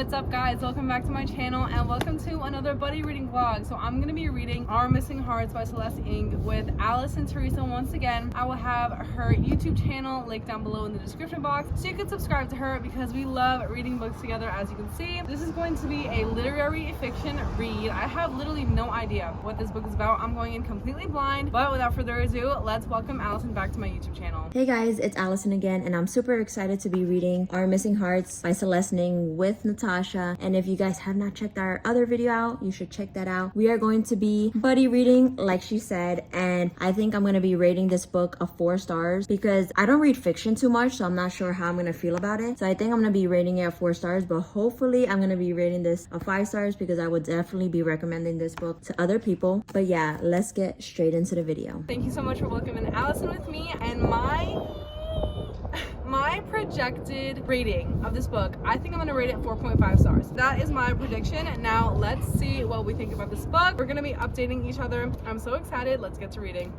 What's up guys, welcome back to my channel and welcome to another buddy reading vlog. So I'm going to be reading Our Missing Hearts by Celeste Ng with Alice and Teresa once again. I will have her YouTube channel linked down below in the description box so you can subscribe to her because we love reading books together. As you can see, this is going to be a literary fiction read. I have literally no idea what this book is about. I'm going in completely blind, but without further ado, let's welcome Allison back to my YouTube channel. Hey guys, it's Allison again and I'm super excited to be reading Our Missing Hearts by Celeste Ng with Natasha. And if you guys have not checked our other video out, you should check that out. We are going to be buddy reading like she said, and I think I'm going to be rating this book a 4 stars because I don't read fiction too much, so I'm not sure how I'm going to feel about it. So I think I'm going to be rating it a 4 stars, but hopefully I'm going to be rating this a 5 stars because I would definitely be recommending this book to other people. But yeah, let's get straight into the video. Thank you so much for welcoming Allison with me. And my projected rating of this book, I think I'm gonna rate it 4.5 stars. That is my prediction. Now let's see what we think about this book. We're gonna be updating each other. I'm so excited. Let's get to reading.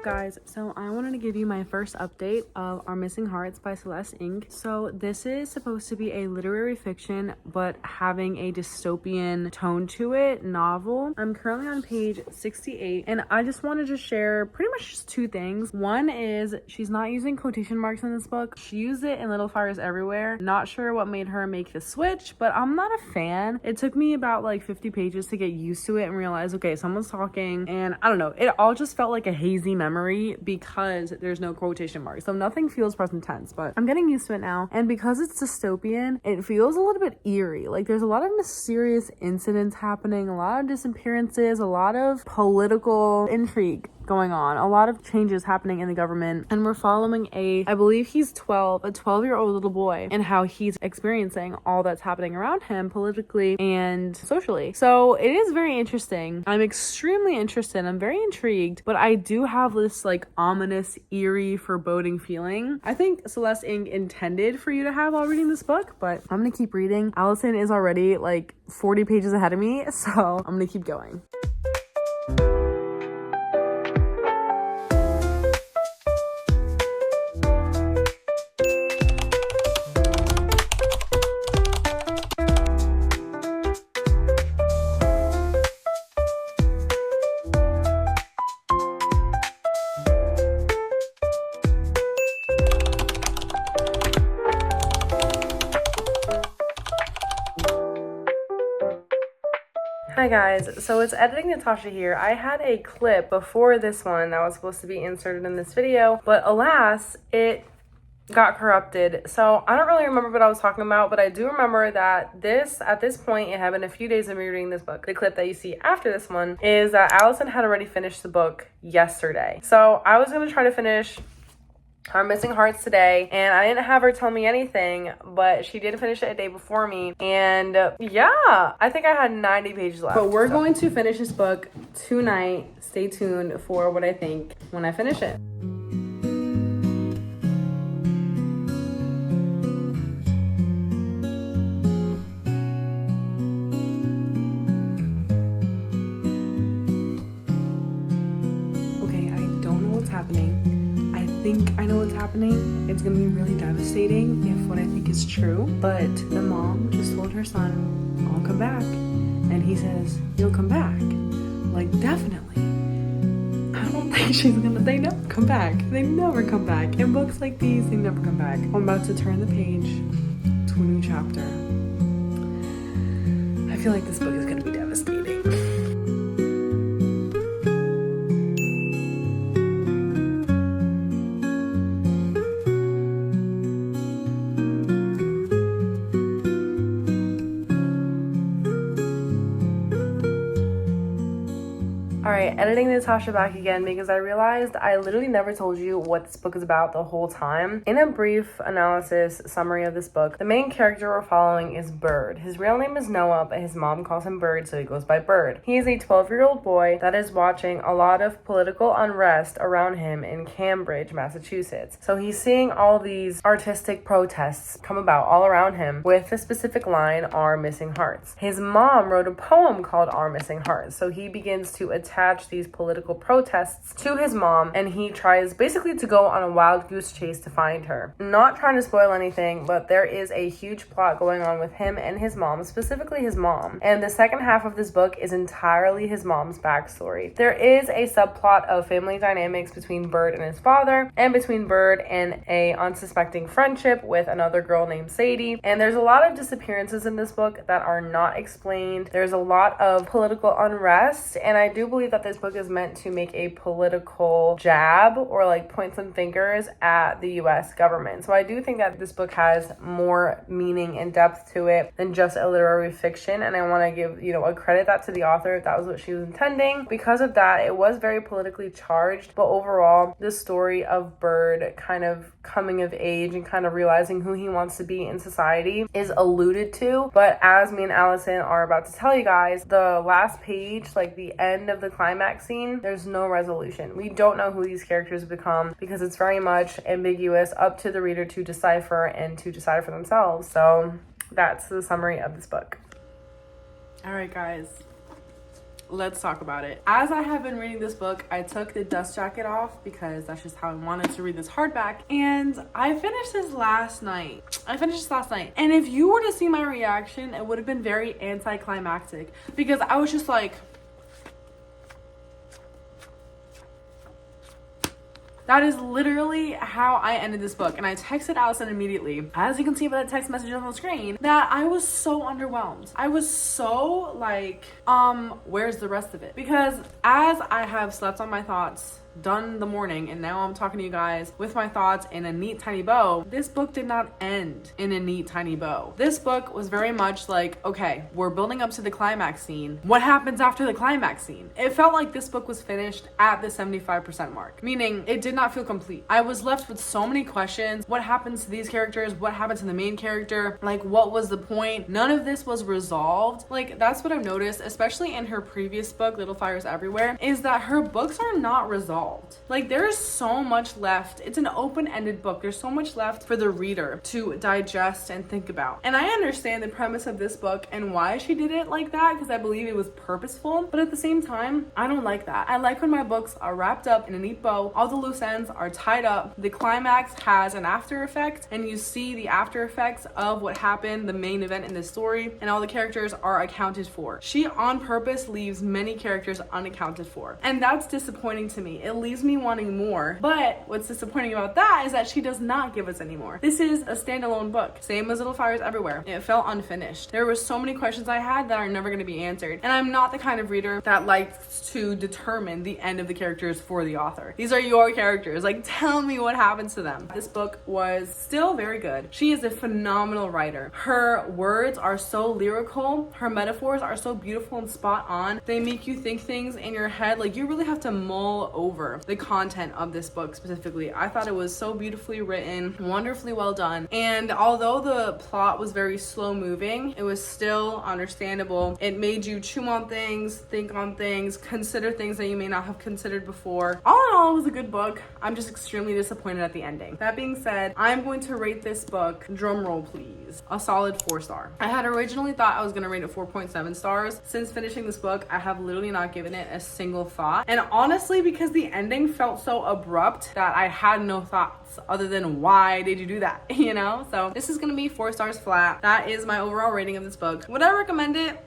Guys, so I wanted to give you my first update of Our Missing Hearts by Celeste Ng. So this is supposed to be a literary fiction but having a dystopian tone to it novel. I'm currently on page 68 and I just wanted to share pretty much just 2 things. One is she's not using quotation marks in this book. She used it in Little Fires Everywhere. Not sure what made her make the switch, but I'm not a fan. It took me about like 50 pages to get used to it and realize, okay, someone's talking, and I don't know, it all just felt like a hazy memory because there's no quotation marks, so nothing feels present tense, but I'm getting used to it now. And because it's dystopian, it feels a little bit eerie. Like there's a lot of mysterious incidents happening, a lot of disappearances, a lot of political intrigue going on, a lot of changes happening in the government, and we're following I believe he's 12, a 12-year-old little boy, and how he's experiencing all that's happening around him politically and socially. So it is very interesting. I'm extremely interested. I'm very intrigued, but I do have this like ominous, eerie, foreboding feeling. I think Celeste Ng intended for you to have while reading this book, but I'm gonna keep reading. Allison is already like 40 pages ahead of me, so I'm gonna keep going. Hi guys, so it's Editing Natasha here. I had a clip before this one that was supposed to be inserted in this video, but alas, it got corrupted. So I don't really remember what I was talking about, but I do remember that at this point, it had been a few days of me reading this book. The clip that you see after this one is that Allison had already finished the book yesterday. So I was going to try to finish Our Missing Hearts today, and I didn't have her tell me anything, but she did finish it a day before me, and yeah, I think I had 90 pages left. But we're going to finish this book tonight. Stay tuned for what I think when I finish it. Okay, I don't know what's happening. I think I know what's happening. It's gonna be really devastating if what I think is true, but the mom just told her son, I'll come back. And he says, you'll come back? Like, definitely. I don't think they never come back. They never come back. In books like these, they never come back. I'm about to turn the page to a new chapter. I feel like this book is gonna be devastating. Alright, editing Natasha back again because I realized I literally never told you what this book is about the whole time. In a brief analysis summary of this book, the main character we're following is Bird. His real name is Noah, but his mom calls him Bird, so he goes by Bird. He is a 12-year-old boy that is watching a lot of political unrest around him in Cambridge, Massachusetts. So he's seeing all these artistic protests come about all around him with the specific line, "Our Missing Hearts." His mom wrote a poem called "Our Missing Hearts," so he begins to attach these political protests to his mom, and he tries basically to go on a wild goose chase to find her. Not trying to spoil anything, but there is a huge plot going on with him and his mom, specifically his mom. And the second half of this book is entirely his mom's backstory. There is a subplot of family dynamics between Bird and his father, and between Bird and a unsuspecting friendship with another girl named Sadie. And there's a lot of disappearances in this book that are not explained. There's a lot of political unrest, and I do believe that this book is meant to make a political jab or like point some fingers at the US government. So I do think that this book has more meaning and depth to it than just a literary fiction, and I want to give, a credit that to the author if that was what she was intending. Because of that, it was very politically charged, but overall, the story of Bird kind of coming of age and kind of realizing who he wants to be in society is alluded to. But as me and Allison are about to tell you guys, the last page, like the end of the climax scene, there's no resolution. We don't know who these characters become because it's very much ambiguous, up to the reader to decipher and to decide for themselves. So that's the summary of this book. All right, guys, let's talk about it. As I have been reading this book, I took the dust jacket off because that's just how I wanted to read this hardback. And I finished this last night. And if you were to see my reaction, it would have been very anticlimactic because I was just like, that is literally how I ended this book. And I texted Allison immediately, as you can see by that text message on the screen, that I was so underwhelmed. I was so like, where's the rest of it? Because as I have slept on my thoughts, done the morning, and now I'm talking to you guys with my thoughts in a neat tiny bow, this book did not end in a neat tiny bow. This book was very much like, okay, we're building up to the climax scene. What happens after the climax scene? It felt like this book was finished at the 75% mark, meaning it did not feel complete. I was left with so many questions. What happens to these characters? What happened to the main character? Like, what was the point? None of this was resolved. Like, that's what I've noticed, especially in her previous book, Little Fires Everywhere, is that her books are not resolved. Like, there's so much left. It's an open-ended book. There's so much left for the reader to digest and think about. And I understand the premise of this book and why she did it like that, because I believe it was purposeful. But at the same time, I don't like that. I like when my books are wrapped up in a neat bow. All the loose ends are tied up. The climax has an after effect, and you see the after effects of what happened, the main event in this story, and all the characters are accounted for. She on purpose leaves many characters unaccounted for, and that's disappointing to me. It leaves me wanting more. But what's disappointing about that is that she does not give us any more. This is a standalone book, same as Little Fires Everywhere. It felt unfinished. There were so many questions I had that are never going to be answered, and I'm not the kind of reader that likes to determine the end of the characters for the author. These are your characters. Like, tell me what happens to them. This book was still very good. She is a phenomenal writer. Her words are so lyrical. Her metaphors are so beautiful and spot on. They make you think things in your head. Like, you really have to mull over the content of this book specifically. I thought it was so beautifully written, wonderfully well done. And although the plot was very slow moving, it was still understandable. It made you chew on things, think on things, consider things that you may not have considered before. All in all, it was a good book. I'm just extremely disappointed at the ending. That being said, I'm going to rate this book, drum roll please, a solid 4-star. I had originally thought I was going to rate it 4.7 stars. Since finishing this book, I have literally not given it a single thought. And honestly, because the ending felt so abrupt that I had no thoughts other than why did you do that, So this is gonna be 4 stars flat. That is my overall rating of this book. Would I recommend it?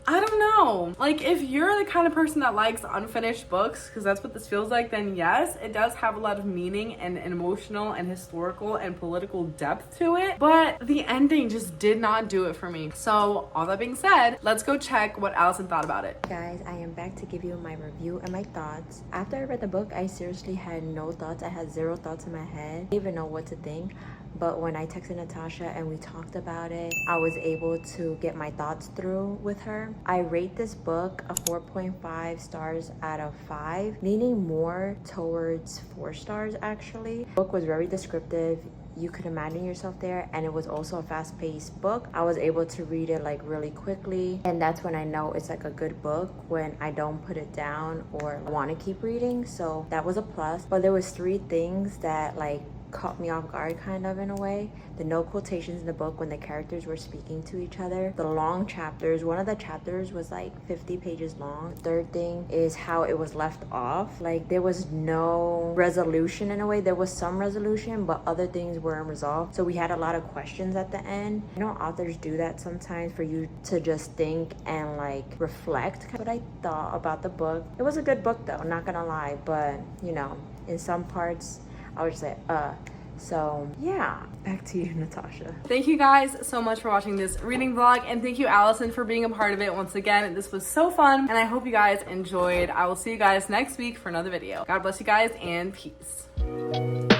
I don't know. Like, if you're the kind of person that likes unfinished books, because that's what this feels like, then yes, it does have a lot of meaning and emotional and historical and political depth to it. But the ending just did not do it for me. So all that being said, let's go check what Allison thought about it. Guys, I am back to give you my review and my thoughts. After I read the book, I seriously had no thoughts. I had 0 thoughts in my head. I didn't even know what to think. but when I texted Natasha and we talked about it, I was able to get my thoughts through with her. I rate this book a 4.5 stars out of 5, leaning more towards 4 stars actually. The book was very descriptive. You could imagine yourself there, and it was also a fast-paced book. I was able to read it like really quickly, and that's when I know it's like a good book, when I don't put it down or want to keep reading. So that was a plus. But there was 3 things that like caught me off guard kind of in a way. The no quotations in the book when the characters were speaking to each other. The long chapters. One of the chapters was like 50 pages long. The third thing is how it was left off. Like there was no resolution in a way. There was some resolution, but other things weren't resolved. So we had a lot of questions at the end. I know authors do that sometimes for you to just think and like reflect. What I thought about the book. It was a good book though, not gonna lie. But you know, in some parts I would say, so yeah, back to you, Natasha. Thank you guys so much for watching this reading vlog, and thank you, Allison, for being a part of it once again. This was so fun, and I hope you guys enjoyed. I will see you guys next week for another video. God bless you guys, and peace.